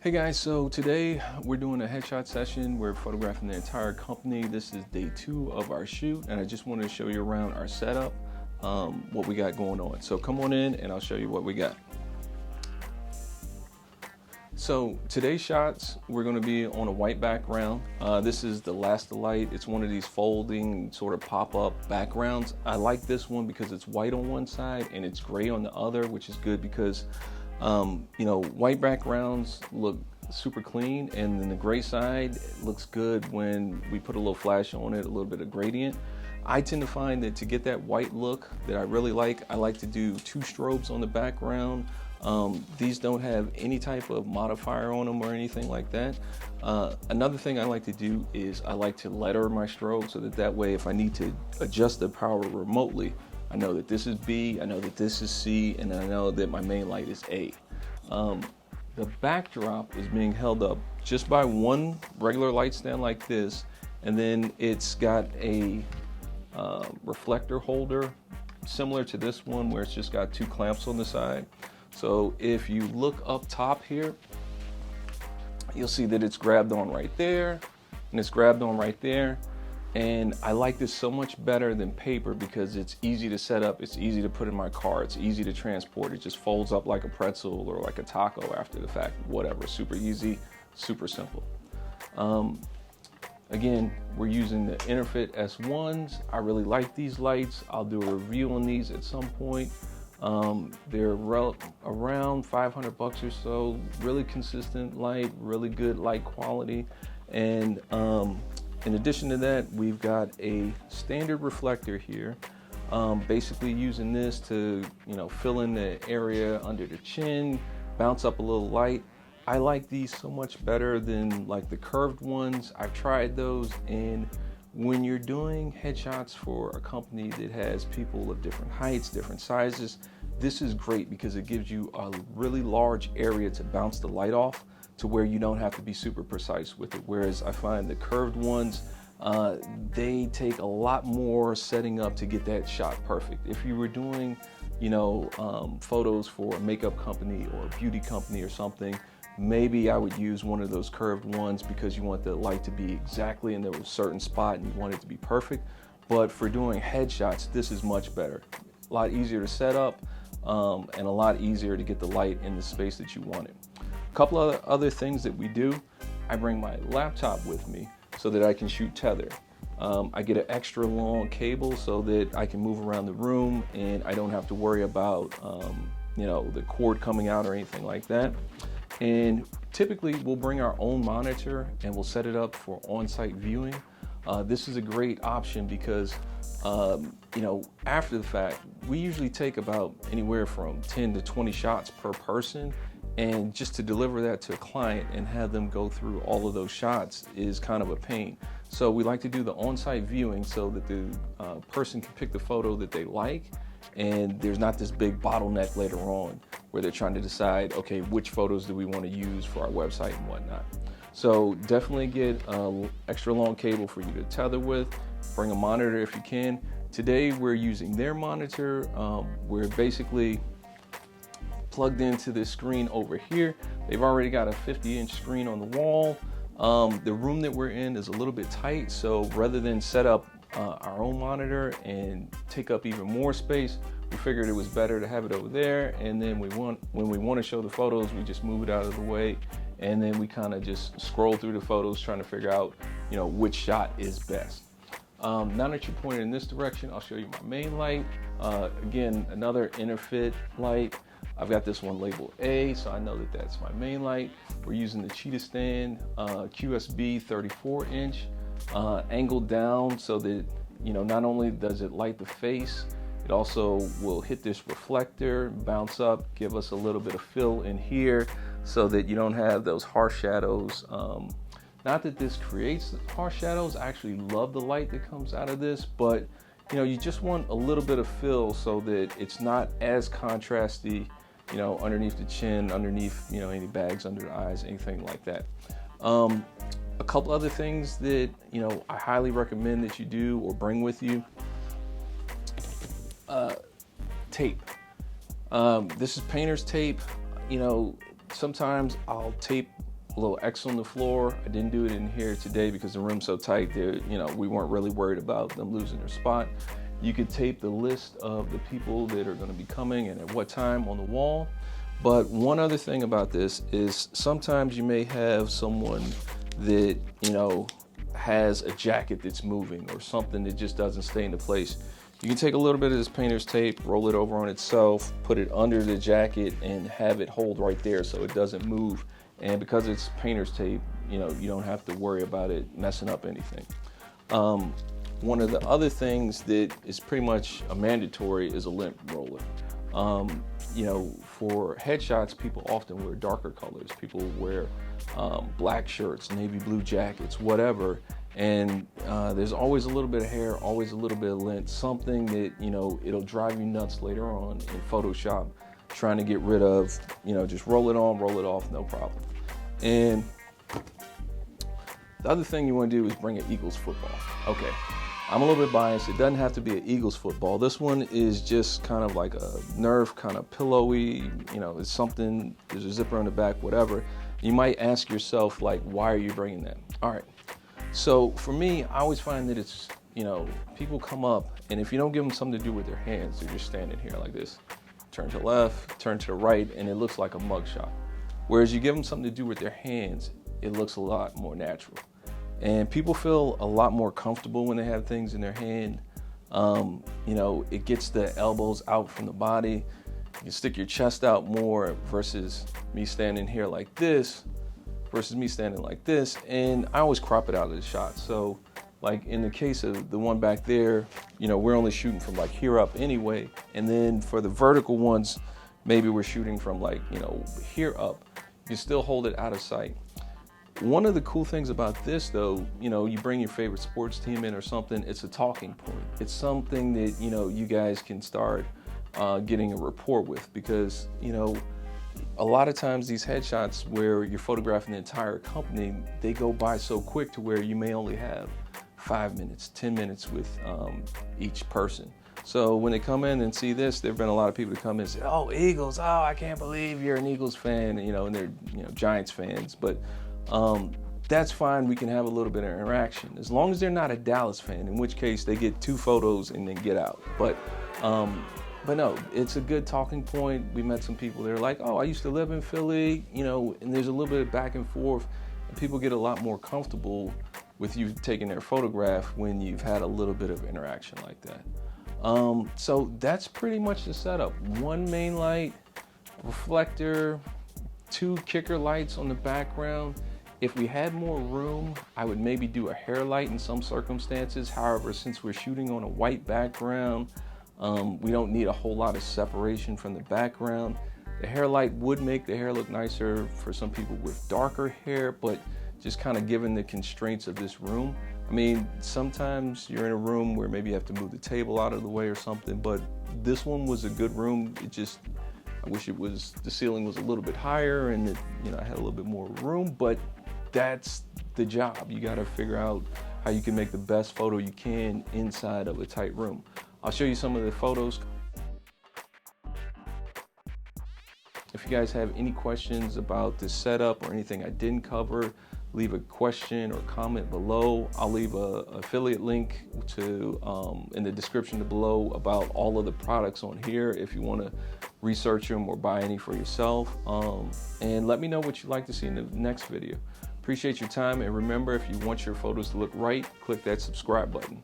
Hey guys, so today we're doing a headshot session. We're photographing the entire company. This is day 2 of our shoot, and I just wanted to show you around our setup, what we got going on. So come on in and I'll show you what we got. So today's shots, we're going to be on a white background. This is the Lastolite. It's one of these folding sort of pop-up backgrounds. I like this one because it's white on one side and it's gray on the other, which is good because you know, white backgrounds look super clean, and then the gray side looks good when we put a little flash on it, a little bit of gradient. I tend to find that to get that white look that I really like, I like to do 2 strobes on the background. These don't have any type of modifier on them or anything like that. Another thing I like to do is I like to letter my strobe so that way if I need to adjust the power remotely, I know that this is B, I know that this is C, and I know that my main light is A. The backdrop is being held up just by one regular light stand like this, and then it's got a reflector holder similar to this one where it's just got 2 clamps on the side. So if you look up top here, you'll see that it's grabbed on right there, and it's grabbed on right there. And I like this so much better than paper because it's easy to set up, it's easy to put in my car, it's easy to transport. It just folds up like a pretzel or like a taco after the fact, whatever. Super easy, super simple. Again, we're using the Interfit S1s. I really like these lights. I'll do a review on these at some point. They're around 500 bucks or so. Really consistent light, really good light quality. And in addition to that, we've got a standard reflector here. Basically using this to, you know, fill in the area under the chin, bounce up a little light. I like these so much better than like the curved ones. I've tried those, and when you're doing headshots for a company that has people of different heights, different sizes, this is great because it gives you a really large area to bounce the light off, to where you don't have to be super precise with it. Whereas I find the curved ones, they take a lot more setting up to get that shot perfect. If you were doing, you know, photos for a makeup company or a beauty company or something, maybe I would use one of those curved ones because you want the light to be exactly in a certain spot and you want it to be perfect. But for doing headshots, this is much better. A lot easier to set up, and a lot easier to get the light in the space that you want it. A couple of other things that we do, I bring my laptop with me so that I can shoot tethered. I get an extra long cable so that I can move around the room and I don't have to worry about you know, the cord coming out or anything like that. And typically we'll bring our own monitor and we'll set it up for on-site viewing. This is a great option because you know, after the fact, we usually take about anywhere from 10 to 20 shots per person. And just to deliver that to a client and have them go through all of those shots is kind of a pain. So we like to do the on-site viewing so that the person can pick the photo that they like, and there's not this big bottleneck later on where they're trying to decide, okay, which photos do we want to use for our website and whatnot. So definitely get an extra long cable for you to tether with. Bring a monitor if you can. Today we're using their monitor. We're basically plugged into this screen over here. They've already got a 50-inch screen on the wall. The room that we're in is a little bit tight, so rather than set up our own monitor and take up even more space, we figured it was better to have it over there, and then when we want to show the photos, we just move it out of the way, and then we kind of just scroll through the photos trying to figure out, you know, which shot is best. Now that you're pointed in this direction, I'll show you my main light. Again, another Interfit light. I've got this one labeled A, so I know that that's my main light. We're using the Cheetahstand QSB 34-inch, angled down so that, you know, not only does it light the face, it also will hit this reflector, bounce up, give us a little bit of fill in here so that you don't have those harsh shadows. Not that this creates harsh shadows, I actually love the light that comes out of this, but you know, you just want a little bit of fill so that it's not as contrasty, you know, underneath the chin, underneath, you know, any bags under the eyes, anything like that. A couple other things that, you know, I highly recommend that you do or bring with you. Tape. This is painter's tape. You know, sometimes I'll tape a little X on the floor. I didn't do it in here today because the room's so tight there, you know, we weren't really worried about them losing their spot. You could tape the list of the people that are gonna be coming and at what time on the wall. But one other thing about this is sometimes you may have someone that, you know, has a jacket that's moving or something that just doesn't stay into place. You can take a little bit of this painter's tape, roll it over on itself, put it under the jacket and have it hold right there so it doesn't move. And because it's painter's tape, you know, you don't have to worry about it messing up anything. One of the other things that is pretty much a mandatory is a lint roller. You know, for headshots, people often wear darker colors. People wear black shirts, navy blue jackets, whatever. And there's always a little bit of hair, always a little bit of lint, something that, you know, it'll drive you nuts later on in Photoshop, trying to get rid of, you know, just roll it on, roll it off, no problem. And the other thing you want to do is bring an Eagles football. Okay, I'm a little bit biased. It doesn't have to be an Eagles football. This one is just kind of like a Nerf, kind of pillowy, you know, it's something, there's a zipper on the back, whatever. You might ask yourself, like, why are you bringing that? All right. So for me, I always find that it's, you know, people come up and if you don't give them something to do with their hands, they're just standing here like this. Turn to the left, turn to the right, and it looks like a mugshot. Whereas you give them something to do with their hands, it looks a lot more natural. And people feel a lot more comfortable when they have things in their hand. You know, it gets the elbows out from the body. You can stick your chest out more versus me standing here like this versus me standing like this, and I always crop it out of the shot. So like in the case of the one back there, you know, we're only shooting from like here up anyway, and then for the vertical ones, maybe we're shooting from like, you know, here up. You still hold it out of sight. One of the cool things about this though, you know, you bring your favorite sports team in or something, it's a talking point. It's something that, you know, you guys can start getting a rapport with, because, you know, a lot of times these headshots where you're photographing the entire company, they go by so quick to where you may only have 5 minutes, 10 minutes with each person. So when they come in and see this, there've been a lot of people that come in and say, oh, Eagles, oh, I can't believe you're an Eagles fan, you know, and they're, you know, Giants fans. But that's fine, we can have a little bit of interaction, as long as they're not a Dallas fan, in which case they get 2 photos and then get out. But no, it's a good talking point. We met some people that are like, oh, I used to live in Philly, you know, and there's a little bit of back and forth. And people get a lot more comfortable with you taking their photograph when you've had a little bit of interaction like that. So that's pretty much the setup. 1 main light, reflector, 2 kicker lights on the background. If we had more room, I would maybe do a hair light in some circumstances. However, since we're shooting on a white background, we don't need a whole lot of separation from the background. The hair light would make the hair look nicer for some people with darker hair, but just kind of given the constraints of this room. I mean, sometimes you're in a room where maybe you have to move the table out of the way or something, but this one was a good room. It just, I wish it was, the ceiling was a little bit higher and it, you know, I had a little bit more room, but that's the job. You got to figure out how you can make the best photo you can inside of a tight room. I'll show you some of the photos. If you guys have any questions about this setup or anything I didn't cover, leave a question or comment below. I'll leave a affiliate link to in the description below about all of the products on here if you want to research them or buy any for yourself. And let me know what you'd like to see in the next video. Appreciate your time, and remember, if you want your photos to look right, click that subscribe button.